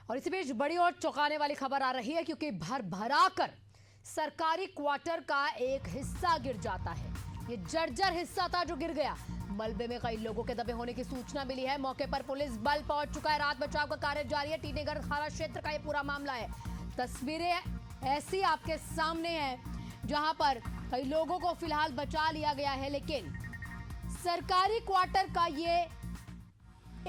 और इसी बीच बड़ी और चौंकाने वाली खबर आ रही है क्योंकि भर भरा कर सरकारी क्वार्टर का एक हिस्सा गिर जाता है। ये जर्जर हिस्सा था जो गिर गया। मलबे में कई लोगों के दबे होने की सूचना मिली है। मौके पर पुलिस बल पहुंच चुका है। राहत बचाव का कार्य जारी है। टीनेगढ़ थाना क्षेत्र का ये पूरा मामला है। तस्वीरें ऐसी आपके सामने हैं जहां पर कई लोगों को फिलहाल बचा लिया गया है, लेकिन सरकारी क्वार्टर का ये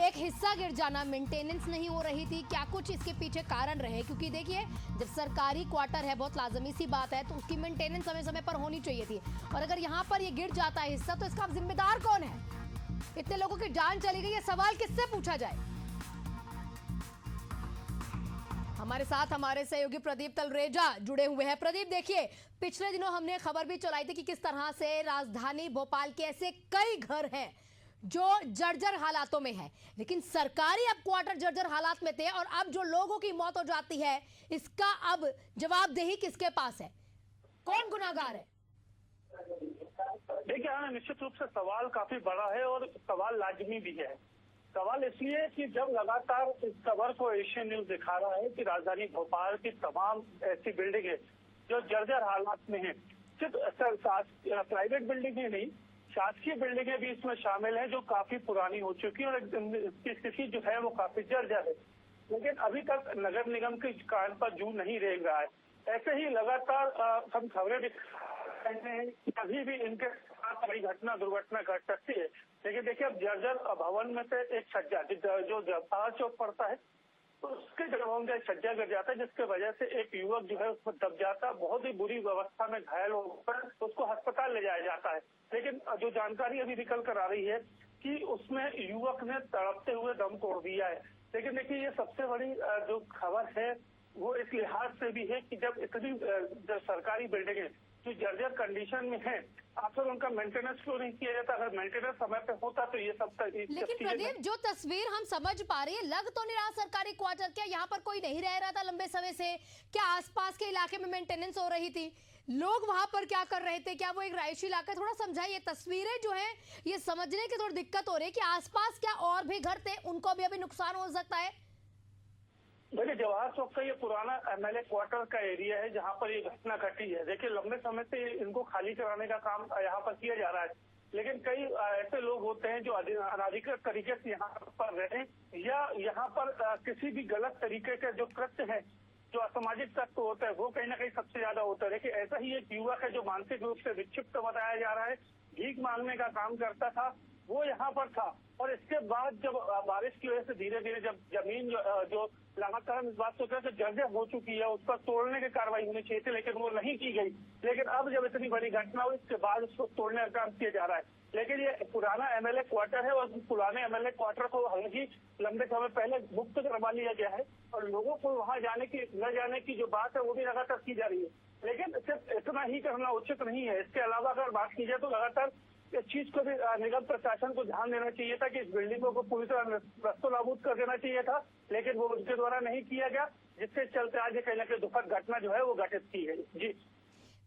एक हिस्सा गिर जाना, मेंटेनेंस नहीं हो रही थी, क्या कुछ इसके पीछे कारण रहे? क्योंकि देखिए, जब सरकारी क्वार्टर है, बहुत लाजमी सी बात है, तो उसकी मेंटेनेंस समय समय पर होनी चाहिए थी। और अगर यहाँ पर ये गिर जाता है हिस्सा, तो इसका जिम्मेदार कौन है? इतने लोगों की जान चली गई, ये सवाल किससे पूछा जाए? हमारे साथ हमारे सहयोगी प्रदीप तलरेजा जुड़े हुए हैं। प्रदीप, देखिए, पिछले दिनों हमने खबर भी चलाई थी कि किस तरह से राजधानी भोपाल के ऐसे कई घर हैं जो जर्जर हालातों में है, लेकिन सरकारी अब क्वार्टर जर्जर हालात में थे और अब जो लोगों की मौत हो जाती है, इसका अब जवाबदेही किसके पास है? कौन गुनाहगार है? देखिए, हाँ, निश्चित रूप से सवाल काफी बड़ा है और सवाल लाजमी भी है। सवाल इसलिए कि जब लगातार इस खबर को एशियन न्यूज दिखा रहा है कि राजधानी भोपाल की तमाम ऐसी बिल्डिंगें जो जर्जर हालात में हैं, सिर्फ प्राइवेट बिल्डिंगें नहीं, शासकीय बिल्डिंगें भी इसमें शामिल है जो काफी पुरानी हो चुकी है और इसकी स्थिति जो है वो काफी जर्जर है। लेकिन अभी तक नगर निगम के कान पर जू नहीं रेंग रहा है। ऐसे ही लगातार हम खबरें कहते हैं कि कभी भी इनके साथ बड़ी दुर्घटना घट सकती है। लेकिन देखिए, अब जर्जर भवन में से एक छज्जा जो जवाहर चौक पड़ता है, तो उसके जगहों का छज्जा गिर जाता है, जिसके वजह से एक युवक जो है उसमें दब जाता है। बहुत ही बुरी अवस्था में घायल होकर उसको अस्पताल ले जाया जाता है। लेकिन जो जानकारी अभी निकल कर आ रही है कि उसमें युवक ने तड़पते हुए दम तोड़ दिया है। लेकिन देखिए, ये सबसे बड़ी जो खबर है वो इस लिहाज से भी है कि जब इतनी सरकारी बिल्डिंगें जो जर्जर कंडीशन में है, आखिर उनका मेंटेनेंस क्यों नहीं किया जाता? अगर मेंटेनेंस समय पे होता तो ये सब। लेकिन प्रदीप, जो तस्वीर हम समझ पा रहे हैं, लग तो नहीं रहा सरकारी क्वार्टर। क्या यहाँ पर कोई नहीं रह रहा था लंबे समय से? क्या आसपास के इलाके में मेंटेनेंस हो रही थी? लोग वहां पर क्या कर रहे थे? क्या वो एक रिहायशी इलाका? थोड़ा समझाइए। तस्वीरें जो है ये समझने की थोड़ी दिक्कत हो रही है कि आसपास क्या और भी घर थे, उनको भी अभी नुकसान हो सकता है? देखिए, जवाहर चौक का ये पुराना एमएलए क्वार्टर का एरिया है जहाँ पर ये घटना घटी है। देखिए, लंबे समय से इनको खाली कराने का काम यहाँ पर किया जा रहा है, लेकिन कई ऐसे लोग होते हैं जो अनाधिकृत तरीके से यहाँ पर रहे या यहाँ पर किसी भी गलत तरीके के जो कृत्य है, जो असामाजिक तत्व होता है, वो कहीं ना कहीं सबसे ज्यादा होता है। देखिए, ऐसा ही एक युवक है जो मानसिक रूप से विक्षिप्त बताया जा रहा है, भीख मांगने का काम करता था, वो यहाँ पर था। और इसके बाद जब बारिश की वजह से धीरे धीरे जब जमीन जो लगातार हम इस बात सोच रहे थे जर्जर हो चुकी है, उस पर तोड़ने की कार्रवाई होनी चाहिए थी, लेकिन वो नहीं की गई। लेकिन अब जब इतनी बड़ी घटना हुई, इसके बाद उसको तोड़ने का काम किया जा रहा है। लेकिन ये पुराना एमएलए क्वार्टर है और पुराने एमएलए क्वार्टर को हालांकि लंबे समय पहले मुक्त करवा लिया गया है और लोगों को वहां न जाने की जो बात है वो भी लगातार की जा रही है। लेकिन सिर्फ इतना ही करना उचित नहीं है। इसके अलावा अगर बात की जाए तो लगातार इस चीज को भी निगम प्रशासन को ध्यान देना चाहिए था कि इस बिल्डिंगों को पूरी तरह नस्तोनाबूद कर देना चाहिए था, लेकिन वो उनके द्वारा नहीं किया गया, जिससे चलते आज कहीं ना कहीं दुखद घटना जो है वो घटित की है। जी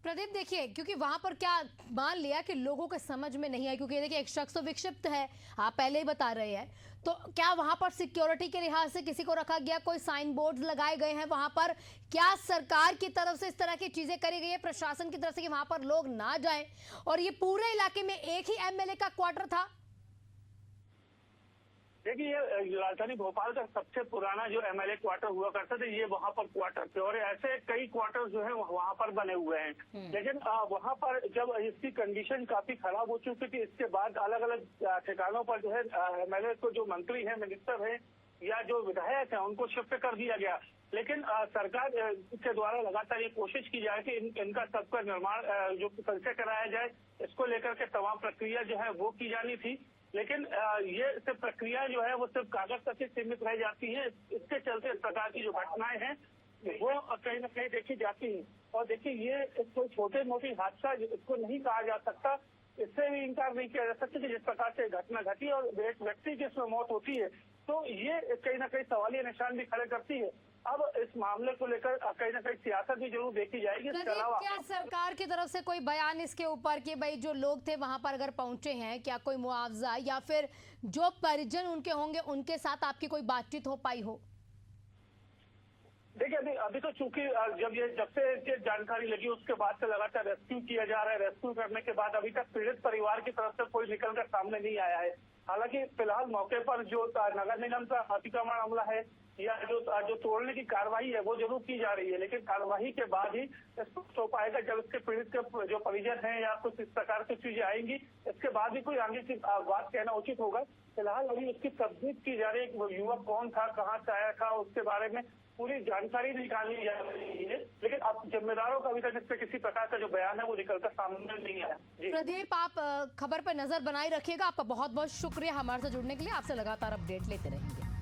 प्रदीप, देखिए, क्योंकि वहां पर क्या मान लिया कि लोगों के समझ में नहीं आया, क्योंकि देखिए एक शख्स तो विक्षिप्त है, आप पहले ही बता रहे हैं, तो क्या वहां पर सिक्योरिटी के लिहाज से किसी को रखा गया? कोई साइन बोर्ड लगाए गए हैं वहां पर? क्या सरकार की तरफ से इस तरह की चीजें करी गई है, प्रशासन की तरफ से, कि वहां पर लोग ना जाएं? और ये पूरे इलाके में एक ही एमएलए का क्वार्टर था? देखिए, ये राजधानी भोपाल का सबसे पुराना जो एमएलए क्वार्टर हुआ करता था, ये वहाँ पर क्वार्टर थे और ऐसे कई क्वार्टर जो है वहाँ पर बने हुए हैं। लेकिन वहाँ पर जब इसकी कंडीशन काफी खराब हो चुकी थी, इसके बाद अलग अलग ठिकानों पर जो है एमएलए को जो मंत्री है, मिनिस्टर है या जो विधायक है, उनको शिफ्ट कर दिया गया। लेकिन सरकार के द्वारा लगातार ये कोशिश की जाए कि इनका सबका निर्माण जो संचय कराया जाए, इसको लेकर के तमाम प्रक्रिया जो है वो की जानी थी। लेकिन ये सिर्फ प्रक्रिया जो है वो सिर्फ कागज तक ही सीमित रह जाती है। इसके चलते इस प्रकार की जो घटनाएं हैं वो कहीं न कहीं देखी जाती हैं। और देखिए, ये कोई छोटे मोटी हादसा इसको नहीं कहा जा सकता, इससे भी इनकार नहीं किया जा सकता कि जिस प्रकार से घटना घटी और एक व्यक्ति की इसमें मौत होती है, तो ये कहीं ना कहीं सवालिया निशान भी खड़े करती है। अब इस मामले को लेकर कहीं ना कहीं सियासत भी जरूर देखी जाएगी। इसके अलावा क्या सरकार की तरफ से कोई बयान इसके ऊपर कि भाई जो लोग थे वहां पर अगर पहुंचे हैं, क्या कोई मुआवजा या फिर जो परिजन उनके होंगे उनके साथ आपकी कोई बातचीत हो पाई हो? नहीं, अभी तो चूंकि जब से ये जानकारी लगी उसके बाद से लगातार रेस्क्यू किया जा रहा है। रेस्क्यू करने के बाद अभी तक पीड़ित परिवार की तरफ से कोई निकलकर सामने नहीं आया है। हालांकि फिलहाल मौके पर जो नगर निगम का अतिक्रमण अमला है या जो तोड़ने की कार्रवाई है वो जरूर की जा रही है, लेकिन कार्रवाई के बाद ही स्पष्ट हो पाएगा। जब इसके पीड़ित के जो परिजन हैं या कुछ इस प्रकार की चीजें आएंगी, इसके बाद ही कोई आगे की बात कहना उचित होगा। फिलहाल अभी उसकी तस्दीक की जा रही है कि वो युवक कौन था, कहाँ से आया था, उसके बारे में पूरी जानकारी निकाली जा रही है। लेकिन अब जिम्मेदारों का अभी तक इस पे किसी प्रकार का जो बयान है वो निकलकर सामने नहीं आया। जी प्रदीप, आप खबर पर नजर बनाए रखिएगा। आपका बहुत बहुत शुक्रिया हमारे साथ जुड़ने के लिए। आपसे लगातार अपडेट लेते रहेंगे।